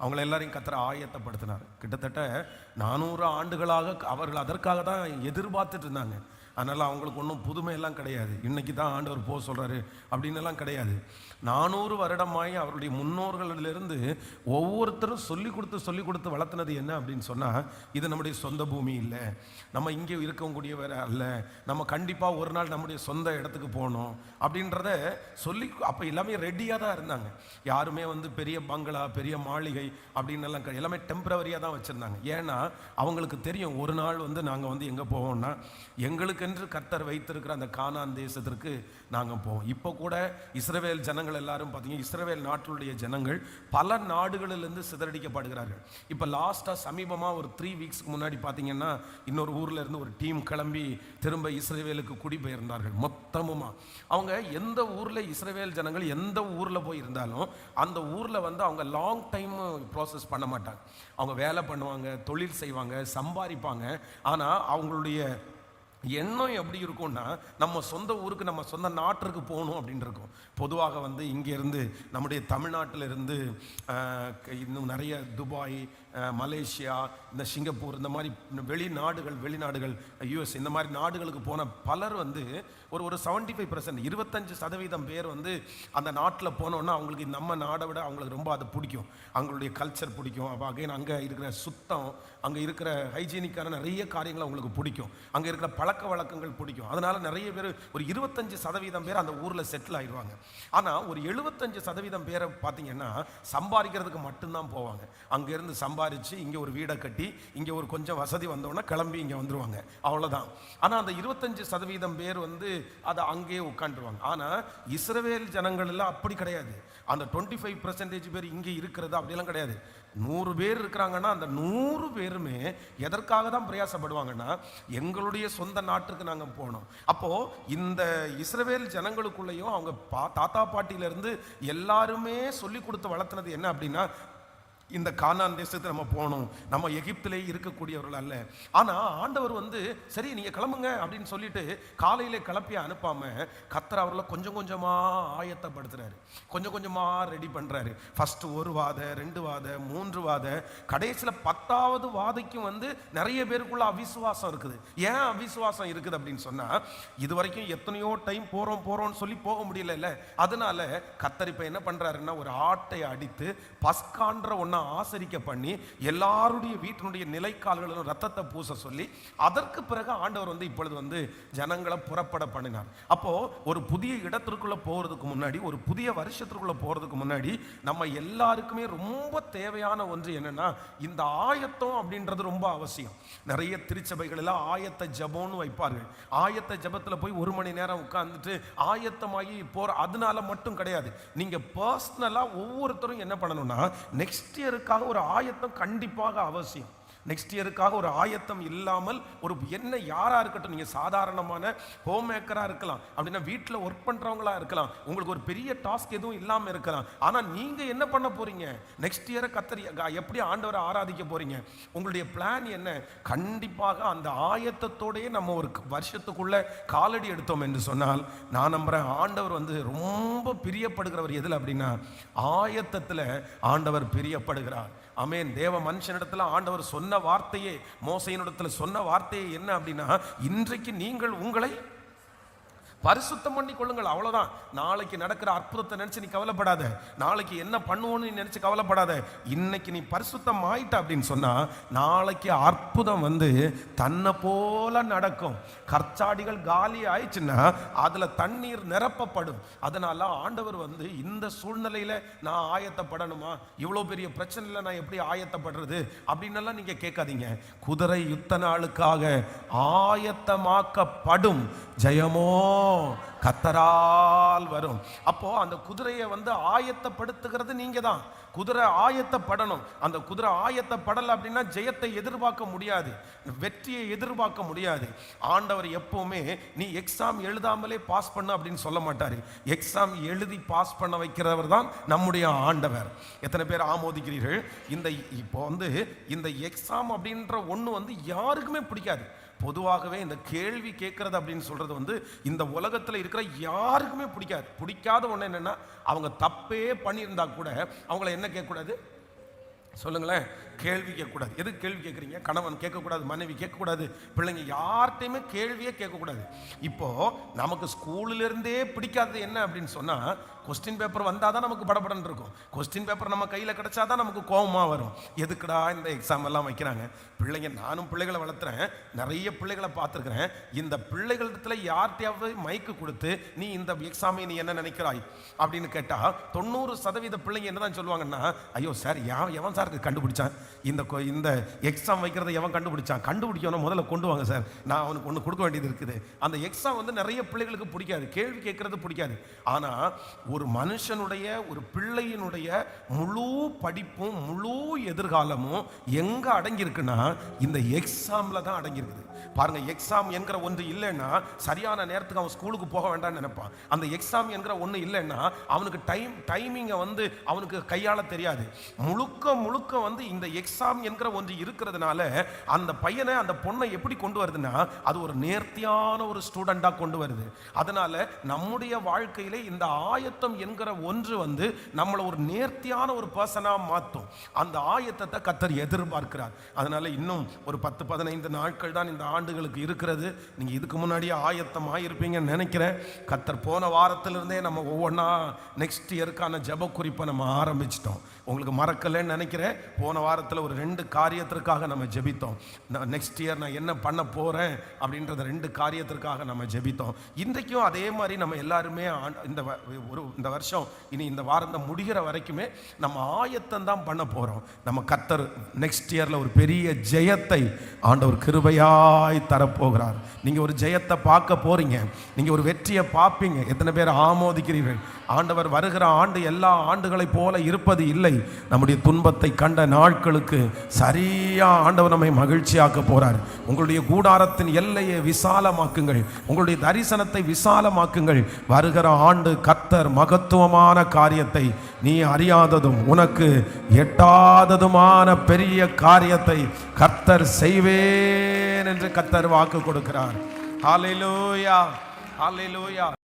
அவங்கள எல்லாரையும் கர்த்தர் ஆயத்தப்படுத்தினார். கிட்டத்தட்ட 400 ஆண்டுகளாக அவர்கள் அதற்காக தான் எதிர்பார்த்துட்டு இருந்தாங்க. அதனால் அவங்களுக்கு ஒன்றும் புதுமையெல்லாம் கிடையாது. இன்றைக்கி தான் ஆண்டவர் போக சொல்கிறாரு அப்படின்னு எல்லாம் கிடையாது. 400 வருடமாய் அவருடைய முன்னோர்களிலிருந்து ஒவ்வொருத்தரும் சொல்லி கொடுத்து வளர்த்துனது என்ன அப்படின்னு சொன்னால், இது நம்முடைய சொந்த பூமி இல்லை, நம்ம இங்கே இருக்கக்கூடியவர் அல்ல, நம்ம கண்டிப்பாக ஒரு நாள் நம்முடைய சொந்த இடத்துக்கு போகணும் அப்படின்றத சொல்லி அப்போ எல்லாமே ரெடியாக தான் இருந்தாங்க. யாருமே பெரிய பங்களா பெரிய மாளிகை அப்படின்னு எல்லாம் எல்லாமே டெம்பரவரியாக தான் வச்சுருந்தாங்க. ஏன்னா அவங்களுக்கு தெரியும், ஒரு நாள் நாங்கள் எங்கே போவோம்னா எங்களுக்கென்று கர்த்தர் வைத்திருக்கிற அந்த கானான் தேசத்திற்கு நாங்கள் போவோம். இப்போ கூட இஸ்ரவேல் ஜனங்கள் எல்லாரும் பார்த்தீங்கன்னா, இஸ்ரவேல் நாட்டுடைய ஜனங்கள் பல நாடுகளிலிருந்து சிதறடிக்கப்படுகிறார்கள். இப்போ லாஸ்ட்டாக சமீபமாக ஒரு 3 வீக்ஸ்க்கு முன்னாடி பார்த்தீங்கன்னா, இன்னொரு ஊரில் இருந்து ஒரு டீம் கிளம்பி திரும்ப இஸ்ரவேலுக்கு குடிபெயர்ந்தார்கள். மொத்தமுமா அவங்க எந்த ஊரில் இஸ்ரவேல் ஜனங்கள் எந்த ஊரில் போய் இருந்தாலும் அந்த ஊரில் அவங்க லாங் டைம் ப்ராசஸ் பண்ண மாட்டாங்க. அவங்க வேலை பண்ணுவாங்க, தொழில் செய்வாங்க, சம்பாதிப்பாங்க. ஆனால் அவங்களுடைய எண்ணம் எப்படி இருக்கும்னா, நம்ம சொந்த ஊருக்கு நம்ம சொந்த நாட்டிற்கு போகணும் அப்படின்னு இருக்கும். பொதுவாக இங்கேருந்து நம்முடைய தமிழ்நாட்டில் இருந்து இன்னும் நிறைய துபாய், மலேசியா, இந்த சிங்கப்பூர், இந்த மாதிரி வெளிநாடுகள் யூஎஸ், இந்த மாதிரி நாடுகளுக்கு போன பலர் ஒரு 75% 25% பேர் அந்த நாட்டில் போனோன்னா அவங்களுக்கு நம்ம நாடை விட அவங்களுக்கு ரொம்ப அது பிடிக்கும். அவங்களுடைய கல்ச்சர் பிடிக்கும். அப்போ அகைன் அங்கே இருக்கிற சுத்தம், அங்கே இருக்கிற ஹைஜீனிக்கான நிறைய காரியங்கள் அவங்களுக்கு பிடிக்கும். அங்கே இருக்கிற பழக்க வழக்கங்கள் பிடிக்கும். அதனால் நிறைய பேர் ஒரு 25% பேர் அந்த ஊரில் செட்டில் ஆயிடுவாங்க. ஆனால் ஒரு 75% பேரை பார்த்தீங்கன்னா சம்பாதிக்கிறதுக்கு மட்டும்தான் போவாங்க. அங்கேருந்து சம்பாதிச்சு இங்கே ஒரு வீடை கட்டி இங்கே ஒரு கொஞ்சம் வசதி வந்தோன்னா கிளம்பி இங்கே வந்துடுவாங்க, அவ்வளோதான். ஆனால் அந்த 25% பேர் அதை அங்கேயே உட்காந்துருவாங்க. ஆனால் இஸ்ரவேல் ஜனங்கள் எல்லாம் அப்படி கிடையாது. அந்த 25% பேர் இங்கே இருக்கிறது அப்படியெல்லாம் கிடையாது. 100 பேர் இருக்கிறாங்கன்னா அந்த 100 பேருமே எதற்காக தான் பிரயாசப்படுவாங்கன்னா, எங்களுடைய சொந்த நாட்டுக்கு நாங்கள் போனோம். அப்போது இந்த இஸ்ரவேல் ஜனங்களுக்குள்ளேயும் அவங்க தாத்தா பாட்டியிலேருந்து எல்லாருமே சொல்லி கொடுத்து வளர்த்துனது என்ன அப்படின்னா, இந்த கானான் தேசத்தை நம்ம போகணும், நம்ம எகிப்திலே இருக்கக்கூடியவர்கள் அல்ல. ஆனால் ஆண்டவர் சரி நீங்கள் கிளம்புங்க அப்படின்னு சொல்லிட்டு காலையிலே கிளப்பி அனுப்பாமல் கர்த்தர் அவர்களை கொஞ்சம் கொஞ்சமாக ஆயத்தப்படுத்துறாரு, கொஞ்சம் கொஞ்சமாக ரெடி பண்ணுறாரு. ஃபஸ்ட்டு 1 வாத, 2 வாத, 3 வாத, கடைசியில் 10வது வாதைக்கும் நிறைய பேருக்குள்ள அவிசுவாசம் இருக்குது. ஏன் அவிசுவாசம் இருக்குது அப்படின்னு சொன்னால், இது வரைக்கும் எத்தனையோ டைம் போகிறோம்னு சொல்லி போக முடியல. அதனால கர்த்தர் இப்போ என்ன பண்ணுறாருன்னா, ஒரு ஆட்டை அடித்து பஸ்கான்ற ஒன்றா ஆசரிக்க பண்ணி எல்லாருடைய வீட்டினுடைய நிலைக்கால்களிலும் ரத்தத்தை பூச சொல்லி அதற்கு பிறகு ஆண்டவர் இப்பொழுது ஜனங்களை புறப்பட பண்ணினார். அப்போ ஒரு புதிய இடத்திற்குள்ள போறதுக்கு முன்னாடி, ஒரு புதிய வருஷத்திற்குள்ள போறதுக்கு முன்னாடி நம்ம எல்லாருக்குமே ரொம்ப தேவையான ஒன்று என்னன்னா, இந்த ஆயத்தம் அப்படின்றது ரொம்ப அவசியம். நிறைய திருச்சபைகள் எல்லாம் ஆயத்த ஜபம்னு வைப்பார்கள். ஆயத்த ஜபத்துல போய் 1 மணி நேரம் உட்கார்ந்துட்டு ஆயத்தமாகி போற, அதனால மட்டும் கிடையாது. நீங்க பர்சனலா ஒவ்வொருத்தரும் என்ன பண்ணணும்னா, நெக்ஸ்ட் இயருக்காக ஒரு ஆயத்தம் கண்டிப்பாக அவசியம். நெக்ஸ்ட் இயருக்காக ஒரு ஆயத்தம் இல்லாமல் ஒரு என்ன யாரா இருக்கட்டும், நீங்க சாதாரணமான ஹோம் மேக்கரா இருக்கலாம், அப்படின்னா வீட்டில் ஒர்க் பண்றவங்களா இருக்கலாம், உங்களுக்கு ஒரு பெரிய டாஸ்க் எதுவும் இல்லாமல் இருக்கலாம். ஆனா நீங்க என்ன பண்ண போறீங்க, நெக்ஸ்ட் இயரை கத்தரி எப்படி ஆண்டவரை ஆராதிக்க போறீங்க, உங்களுடைய பிளான் என்ன? கண்டிப்பாக அந்த ஆயத்தத்தோடயே நம்ம ஒரு வருஷத்துக்குள்ள காலடி எடுத்தோம் என்று சொன்னால், நான் நம்புறேன் ஆண்டவர் ரொம்ப பிரியப்படுகிறவர் எதில் அப்படின்னா, ஆயத்தத்தில் ஆண்டவர் பிரியப்படுகிறார். ஆமென். தேவ மனுஷனிடத்துல ஆண்டவர் சொன்ன வார்த்தையே, மோசையினிடத்துல சொன்ன வார்த்தையே என்ன அப்படின்னா, இன்றைக்கு நீங்கள் உங்களை பரிசுத்தம் பண்ணி கொள்ளுங்கள், அவ்வளவுதான். நாளைக்கு நடக்கிற அற்புதத்தை நினைச்சு நீ கவலைப்படாத, நாளைக்கு என்ன பண்ணுவோன்னு நீ நினைச்சு கவலைப்படாத. இன்னைக்கு நீ பரிசுத்தம் ஆயிட்ட அப்படின்னு சொன்னா, நாளைக்கு அற்புதம் தன்னை போல நடக்கும். கற்சாடிகள் காலி ஆயிடுச்சுன்னா அதுல தண்ணீர் நிரப்பப்படும். அதனால ஆண்டவர் இந்த சூழ்நிலையில நான் ஆயத்தப்படணுமா, இவ்வளவு பெரிய பிரச்சனையில நான் எப்படி ஆயத்தப்படுறது அப்படின்னு நீங்க கேட்காதீங்க. குதிரை யுத்த நாளுக்காக ஆயத்தமாக்கப்படும், ஜெயமோ கர்த்தரால் வரும். அப்போ அந்த குதிரையை ஆயத்தப்படுத்துகிறது நீங்க தான். குதிரை ஆயத்தப்படணும். அந்த குதிரை ஆயத்தப்படலை அப்படின்னா ஜெயத்தை எதிர்பார்க்க முடியாது, வெற்றியை எதிர்பார்க்க முடியாது. ஆண்டவர் எப்பவுமே நீ எக்ஸாம் எழுதாமலே பாஸ் பண்ண அப்படின்னு சொல்ல மாட்டாரு. எக்ஸாம் எழுதி பாஸ் பண்ண வைக்கிறவர் தான் நம்முடைய ஆண்டவர். எத்தனை பேர் ஆமோதிக்கிறீர்கள்? இந்த இப்போ இந்த எக்ஸாம் அப்படின்ற ஒன்று யாருக்குமே பிடிக்காது. பொதுவாகவே இந்த கேள்வி கேட்கறது அப்படின்னு சொல்றது இந்த உலகத்தில் இருக்கிற யாருக்குமே பிடிக்காது. பிடிக்காத ஒன்று என்னன்னா, அவங்க தப்பே பண்ணியிருந்தா கூட அவங்கள என்ன கேட்கக்கூடாது, சொல்லுங்களேன். கேள்வி கேட்கக்கூடாது. எதுக்கு கேள்வி கேட்குறீங்க? கணவன் கேட்கக்கூடாது, மனைவி கேட்கக்கூடாது, பிள்ளைங்க யார்கிட்டையுமே கேள்வியே கேட்கக்கூடாது. இப்போ நமக்கு ஸ்கூலிலிருந்தே பிடிக்காதது என்ன அப்படின்னு சொன்னால், கொஸ்டின் பேப்பர் வந்தால் தான் நமக்கு படபடன்னு இருக்கும். கொஸ்டின் பேப்பர் நம்ம கையில் கிடைச்சா தான் நமக்கு கோபமாக வரும். எதுக்குடா இந்த எக்ஸாம் எல்லாம் வைக்கிறாங்க? பிள்ளைங்க, நானும் பிள்ளைகளை வளர்த்துறேன், நிறைய பிள்ளைகளை பார்த்துருக்குறேன். இந்த பிள்ளைகளிடத்துல யார்கிட்டையாவது மைக்கு கொடுத்து நீ இந்த எக்ஸாமை நீ என்ன நினைக்கிறாய் அப்படின்னு கேட்டால் 90% பிள்ளைங்க என்ன தான் சொல்லுவாங்கன்னா, ஐயோ சார் எவன் சார் கண்டுபிடிச்சான் இந்த எக்ஸாம் வைக்கிறத, எவன் கண்டுபிடிச்சான்? கண்டுபிடிக்கணும், முதல்ல கொண்டு வாங்க சார், நான் அவனுக்கு ஒன்று கொடுக்க வேண்டியது இருக்குது. அந்த எக்ஸாம் வந்து நிறைய பிள்ளைகளுக்கு பிடிக்காது, கேள்வி கேட்கறது பிடிக்காது. ஆனால் ஒரு மனுஷனுடைய, ஒரு பிள்ளையினுடைய முழு படிப்பும் முழு எதிர்காலமும் எங்க அடங்கியிருக்குன்னா இந்த எக்ஸாம்ல தான் அடங்கியிருக்குது. பாருங்க, எக்ஸாம் என்கிற ஒன்று இல்லைன்னா சரியான நேரத்துக்கு அவன் ஸ்கூலுக்கு போக வேண்டாம்னு நினைப்பான். அந்த எக்ஸாம் என்கிற ஒன்று இல்லைன்னா அவனுக்கு டைமிங்கை வந்து அவனுக்கு கையாள தெரியாது. முழுக்க வந்து இந்த எக்ஸாம் என்கிற ஒன்று இருக்கிறதுனால அந்த பையனை, அந்த பொண்ணை எப்படி கொண்டு வருதுன்னா, அது ஒரு நேர்த்தியான ஒரு ஸ்டூடெண்டா கொண்டு வருது. அதனால நம்முடைய வாழ்க்கையிலே இந்த ஆயத்தம் என்கிற ஒன்று வந்து நம்மளை ஒரு நேர்த்தியான ஒரு பர்சனா மாற்றும். அந்த ஆயத்தத்தை கர்த்தர் எதிர்பார்க்கிறார். அதனால இன்னும் ஒரு 10-15 நாட்கள் தான் இந்த ஆண்டுகளுக்கு இருக்கிறது. நீங்க இதுக்கு முன்னாடியே ஆயத்தம் ஆயிருப்பீங்கன்னு நினைக்கிறேன். கர்த்தர் போன வாரத்திலிருந்தே நம்ம ஒவ்வொன்றா நெக்ஸ்ட் இயருக்கான ஜெப குறிப்பை நம்ம ஆரம்பிச்சிட்டோம். உங்களுக்கு மறக்கலைன்னு நினைக்கிறேன். போன வாரத்தில் ஒரு 2 காரியத்திற்காக நம்ம ஜெபித்தோம். நெக்ஸ்ட் இயர் நான் என்ன பண்ண போகிறேன் அப்படின்றத 2 காரியத்திற்காக நம்ம ஜெபித்தோம். இன்றைக்கும் அதே மாதிரி நம்ம எல்லாருமே இந்த வருஷம், இனி இந்த வாரம் முடிகிற வரைக்குமே நம்ம ஆயத்தம் தான் பண்ண போகிறோம். நம்ம கர்த்தர் நெக்ஸ்ட் இயரில் ஒரு பெரிய ஜெயத்தை ஆண்டவர் கிருபையாய் தரப்போகிறார். நீங்கள் ஒரு ஜெயத்தை பார்க்க போகிறீங்க, நீங்கள் ஒரு வெற்றியை பார்ப்பீங்க. எத்தனை பேர் ஆமோதிக்கிறீர்கள்? ஆண்டவர் வருகிற ஆண்டு எல்லா ஆண்டுகளை போல இருப்பது இல்லை. நம்முடைய துன்பத்தை கண்ட நாட்களுக்கு சரியா ஆண்டவர் நம்மை மகிழ்ச்சியாக்க போறார். உங்களுடைய கூடாரத்தின் எல்லையை விசாலமாக்குங்கள், உங்களுடைய தரிசனத்தை விசாலமாக்குங்கள். வருகிற ஆண்டு கர்த்தர் மகத்துவமான காரியத்தை, நீ அறியாததும் உனக்கு எட்டாததுமான பெரிய காரியத்தை கர்த்தர் செய்வேன் என்று கர்த்தர் வாக்கு கொடுக்கிறார். ஹல்லேலூயா, ஹல்லேலூயா.